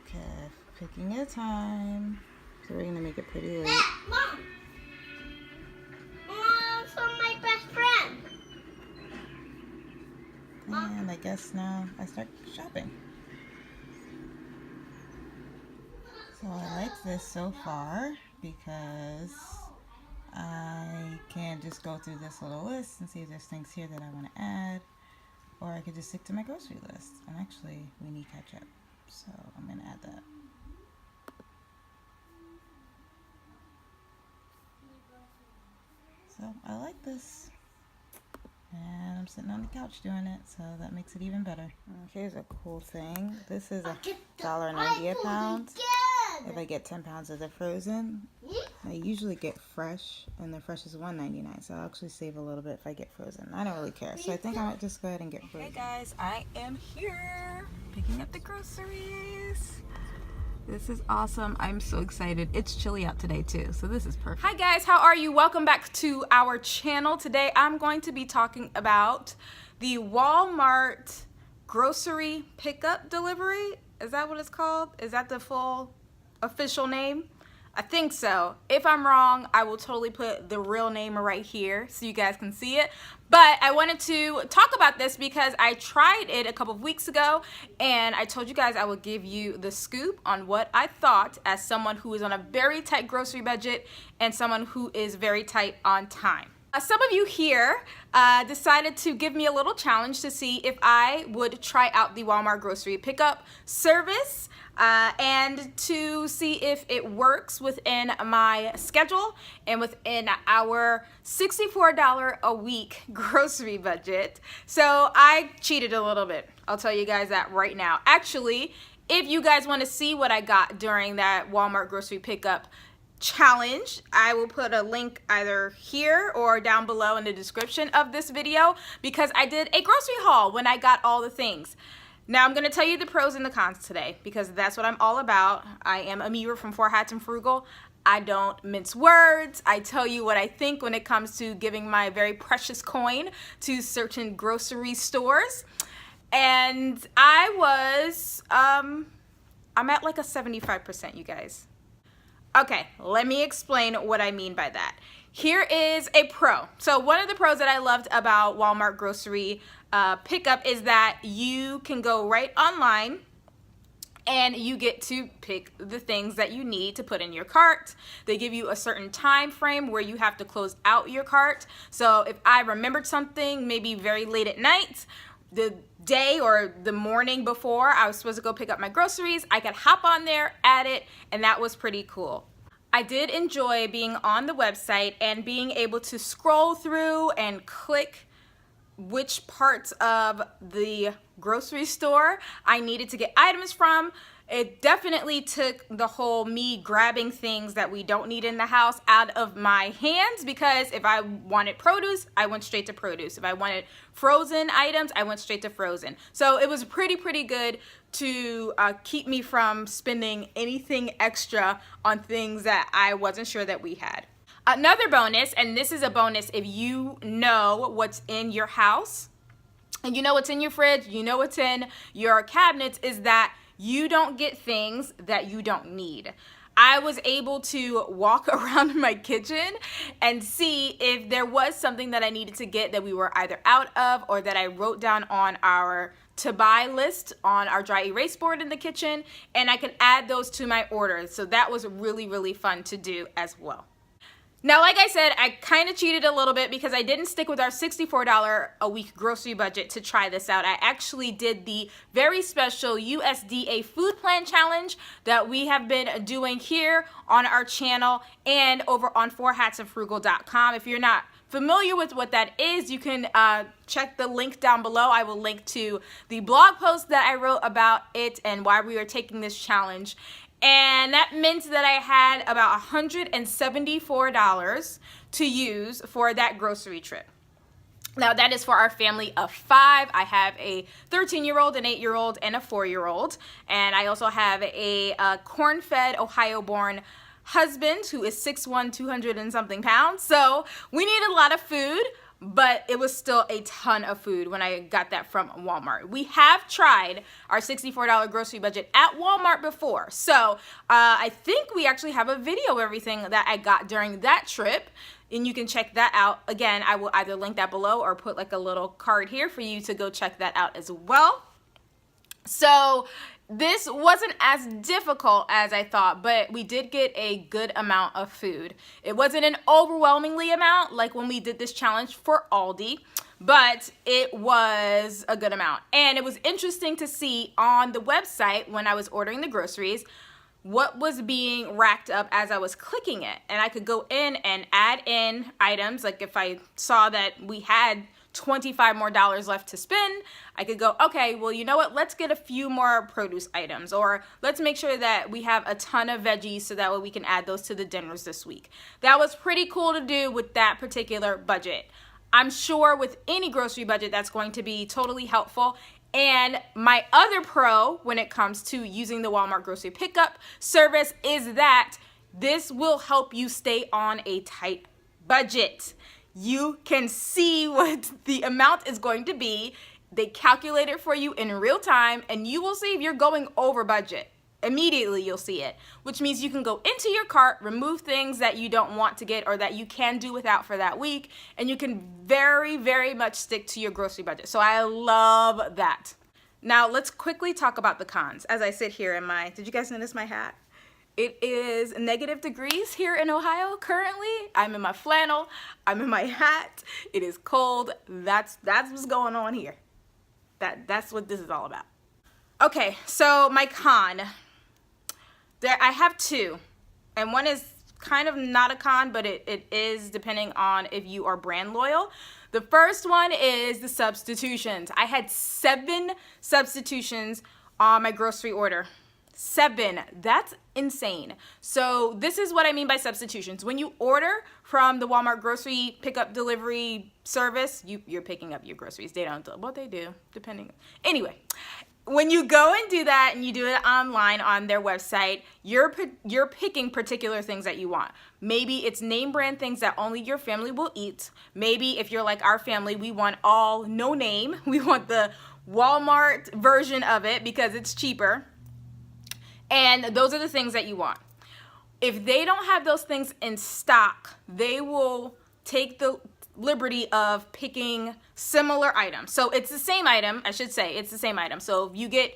Okay, picking a time. So we're gonna make it pretty late. Mom! Mom's my best friend. And I guess now I start shopping. So I like this so far because I can just go through this little list and see if there's things here that I want to add, or I could just stick to my grocery list. And actually, we need ketchup, so I'm going to add that. So I like this. And I'm sitting on the couch doing it, so that makes it even better. Here's a cool thing. This is $1.90 a pound. If I get 10 pounds of the frozen, I usually get fresh, and the fresh is $1.99. So I'll actually save a little bit if I get frozen. I don't really care. So I think I might just go ahead and get frozen. Hey guys, I am here picking up the groceries. This is awesome. I'm so excited. It's chilly out today too, so this is perfect. Hi guys, how are you? Welcome back to our channel. Today I'm going to be talking about the Walmart grocery pickup delivery. Is that what it's called? Is that the full official name? I think so. If I'm wrong, I will totally put the real name right here so you guys can see it. But I wanted to talk about this because I tried it a couple of weeks ago and I told you guys I would give you the scoop on what I thought as someone who is on a very tight grocery budget and someone who is very tight on time. Some of you here decided to give me a little challenge to see if I would try out the Walmart grocery pickup service and to see if it works within my schedule and within our $64 a week grocery budget. So I cheated a little bit. I'll tell you guys that right now. Actually, if you guys want to see what I got during that Walmart grocery pickup challenge, I will put a link either here or down below in the description of this video because I did a grocery haul when I got all the things. Now I'm going to tell you the pros and the cons today because that's what I'm all about. I am Amira from Four Hats and Frugal. I don't mince words. I tell you what I think when it comes to giving my very precious coin to certain grocery stores. And I'm at like a 75%, you guys. Okay, let me explain what I mean by that. Here is a pro. So one of the pros that I loved about Walmart grocery pickup is that you can go right online and you get to pick the things that you need to put in your cart. They give you a certain time frame where you have to close out your cart. So if I remembered something maybe very late at night, the day or the morning before I was supposed to go pick up my groceries, I could hop on there, add it, and that was pretty cool. I did enjoy being on the website and being able to scroll through and click which parts of the grocery store I needed to get items from. It definitely took the whole me grabbing things that we don't need in the house out of my hands because if I wanted produce, I went straight to produce. If I wanted frozen items, I went straight to frozen. So it was pretty good to keep me from spending anything extra on things that I wasn't sure that we had. Another bonus, and this is a bonus if you know what's in your house, and you know what's in your fridge, you know what's in your cabinets, is that you don't get things that you don't need. I was able to walk around my kitchen and see if there was something that I needed to get that we were either out of or that I wrote down on our to buy list on our dry erase board in the kitchen, and I could add those to my orders. So that was really fun to do as well. Now, like I said, I kind of cheated a little bit because I didn't stick with our $64 a week grocery budget to try this out. I actually did the very special USDA food plan challenge that we have been doing here on our channel and over on fourhatsandfrugal.com. If you're not familiar with what that is, you can check the link down below. I will link to the blog post that I wrote about it and why we are taking this challenge. And that meant that I had about $174 to use for that grocery trip. Now that is for our family of 5. I have a 13-year-old, an 8-year-old, and a 4-year-old. And I also have a corn-fed, Ohio-born husband who is 6'1", 200 and something pounds. So we need a lot of food. but it was still a ton of food when I got that from Walmart. We have tried our $64 grocery budget at Walmart before. So I think we actually have a video of everything that I got during that trip, and you can check that out. Again, I will either link that below or put like a little card here for you to go check that out as well. So this wasn't as difficult as I thought, but we did get a good amount of food. It wasn't an overwhelmingly amount like when we did this challenge for Aldi, but it was a good amount. And it was interesting to see on the website when I was ordering the groceries what was being racked up as I was clicking it. And I could go in and add in items. Like if I saw that we had $25 more left to spend, I could go, okay, well, you know what? Let's get a few more produce items, or let's make sure that we have a ton of veggies so that way we can add those to the dinners this week. That was pretty cool to do with that particular budget. I'm sure with any grocery budget, that's going to be totally helpful. And my other pro when it comes to using the Walmart grocery pickup service is that this will help you stay on a tight budget. You can see what the amount is going to be. They calculate it for you in real time, and you will see if you're going over budget. Immediately you'll see it, which means you can go into your cart, remove things that you don't want to get or that you can do without for that week, and you can very, very much stick to your grocery budget. So I love that. Now let's quickly talk about the cons. As I sit here in my, did you guys notice my hat? It is negative degrees here in Ohio currently. I'm in my flannel, I'm in my hat. It is cold. That's what's going on here. That's what this is all about. Okay, so my con. I have two, and one is kind of not a con, but it is depending on if you are brand loyal. The first one is the substitutions. I had 7 substitutions on my grocery order. 7. That's insane. So this is what I mean by substitutions. When you order from the Walmart grocery pickup delivery service, you're picking up your groceries. They don't, well, they do, depending. Anyway, when you go and do that and you do it online on their website, you're picking particular things that you want. Maybe it's name brand things that only your family will eat. Maybe if you're like our family, we want all no name. We want the Walmart version of it because it's cheaper. And those are the things that you want. If they don't have those things in stock, they will take the liberty of picking similar items. So it's the same item, I should say, it's the same item. So if you get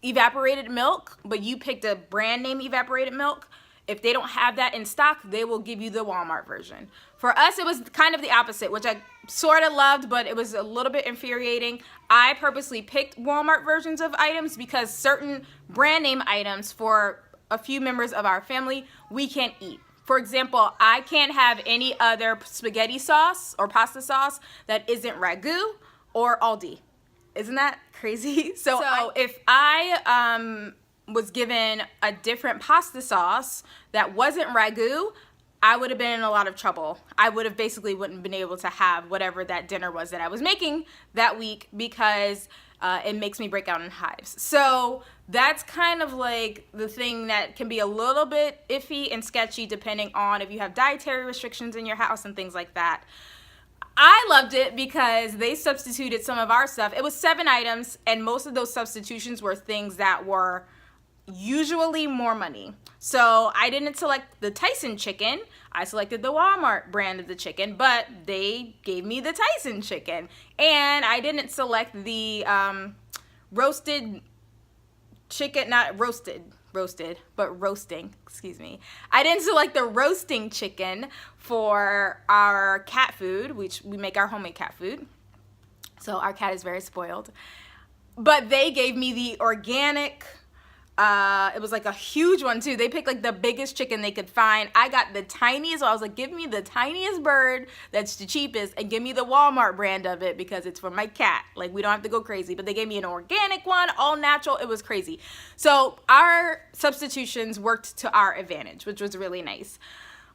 evaporated milk, but you picked a brand name evaporated milk, if they don't have that in stock, they will give you the Walmart version. For us, it was kind of the opposite, which I sort of loved, but it was a little bit infuriating. I purposely picked Walmart versions of items because certain brand name items for a few members of our family, we can't eat. For example, I can't have any other spaghetti sauce or pasta sauce that isn't Ragu or Aldi. Isn't that crazy? So if I was given a different pasta sauce that wasn't Ragu, I would have been in a lot of trouble. I would have basically wouldn't been able to have whatever that dinner was that I was making that week because it makes me break out in hives. So that's kind of like the thing that can be a little bit iffy and sketchy depending on if you have dietary restrictions in your house and things like that. I loved it because they substituted some of our stuff. It was 7 items, and most of those substitutions were things that were usually more money. So I didn't select the Tyson chicken. I selected the Walmart brand of the chicken, but they gave me the Tyson chicken. And I didn't select the roasted chicken, not roasted, but roasting, excuse me. I didn't select the roasting chicken for our cat food, which we make our homemade cat food. So our cat is very spoiled. But they gave me the organic, it was like a huge one too. They picked like the biggest chicken they could find. I got the tiniest, so I was like, give me the tiniest bird that's the cheapest and give me the Walmart brand of it because it's for my cat. Like, we don't have to go crazy. But they gave me an organic one, all natural. It was crazy. So our substitutions worked to our advantage, which was really nice.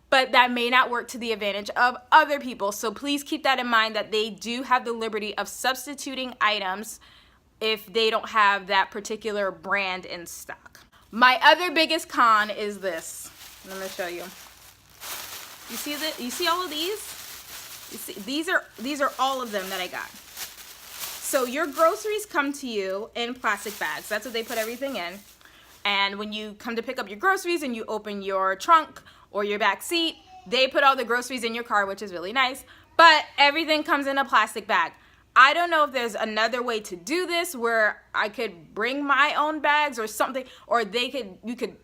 But that may not work to the advantage of other people. So please keep that in mind, that they do have the liberty of substituting items if they don't have that particular brand in stock. My other biggest con is this. Let me show you. You see all of these? You see, these are all of them that I got. So your groceries come to you in plastic bags. That's what they put everything in. And when you come to pick up your groceries and you open your trunk or your back seat, they put all the groceries in your car, which is really nice. But everything comes in a plastic bag. I don't know if there's another way to do this where I could bring my own bags or something, or you could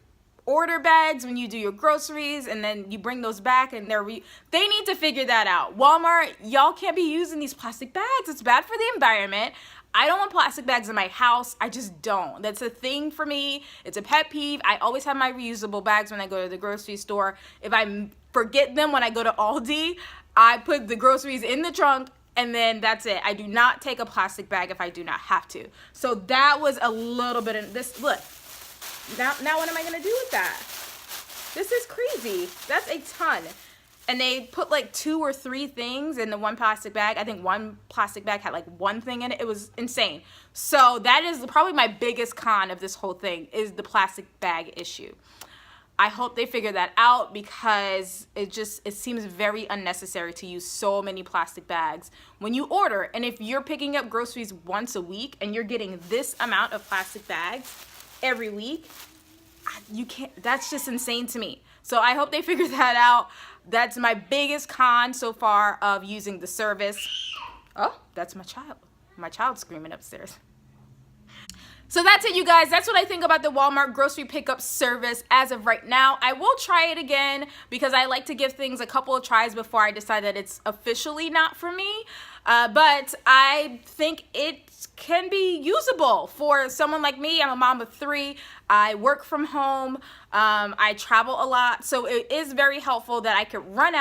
order bags when you do your groceries and then you bring those back and they need to figure that out. Walmart, y'all can't be using these plastic bags. It's bad for the environment. I don't want plastic bags in my house. I just don't. That's a thing for me. It's a pet peeve. I always have my reusable bags when I go to the grocery store. If I forget them when I go to Aldi, I put the groceries in the trunk and then that's it. I do not take a plastic bag if I do not have to. So that was a little bit of this. Look. Now what am I going to do with that? This is crazy. That's a ton. And they put like 2 or 3 things in the one plastic bag. I think one plastic bag had like 1 thing in it. It was insane. So that is probably my biggest con of this whole thing is the plastic bag issue. I hope they figure that out because it seems very unnecessary to use so many plastic bags when you order. And if you're picking up groceries once a week and you're getting this amount of plastic bags every week, you can't. That's just insane to me. So I hope they figure that out. That's my biggest con so far of using the service. Oh, that's my child. My child's screaming upstairs. So that's it, you guys. That's what I think about the Walmart grocery pickup service as of right now. I will try it again because I like to give things a couple of tries before I decide that it's officially not for me. But I think it can be usable for someone like me. I'm a mom of 3. I work from home. I travel a lot. So it is very helpful that I could run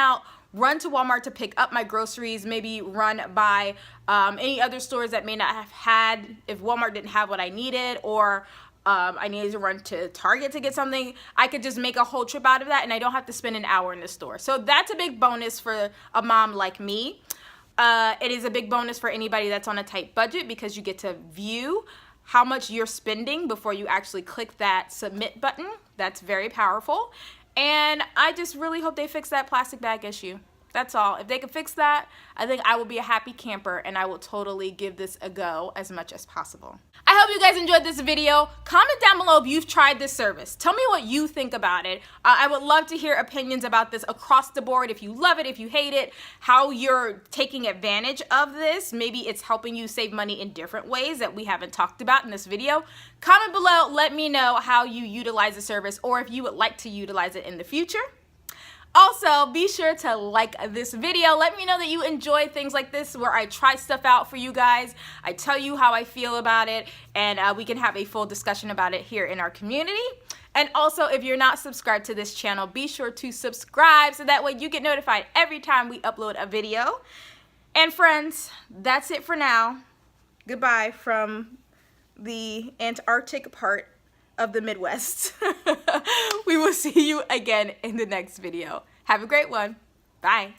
to Walmart to pick up my groceries, maybe run by any other stores that may not have had, if Walmart didn't have what I needed, or I needed to run to Target to get something. I could just make a whole trip out of that and I don't have to spend an hour in the store. So that's a big bonus for a mom like me. It is a big bonus for anybody that's on a tight budget because you get to view how much you're spending before you actually click that submit button. That's very powerful. And I just really hope they fix that plastic bag issue. That's all. If they can fix that, I think I will be a happy camper and I will totally give this a go as much as possible. I hope you guys enjoyed this video. Comment down below if you've tried this service. Tell me what you think about it. I would love to hear opinions about this across the board. If you love it, if you hate it, how you're taking advantage of this. Maybe it's helping you save money in different ways that we haven't talked about in this video. Comment below. Let me know how you utilize the service or if you would like to utilize it in the future. Also, be sure to like this video. Let me know that you enjoy things like this where I try stuff out for you guys. I tell you how I feel about it, and we can have a full discussion about it here in our community. And also, if you're not subscribed to this channel, be sure to subscribe so that way you get notified every time we upload a video. And friends, that's it for now. Goodbye from the Antarctic part of the Midwest. We will see you again in the next video. Have a great one. Bye.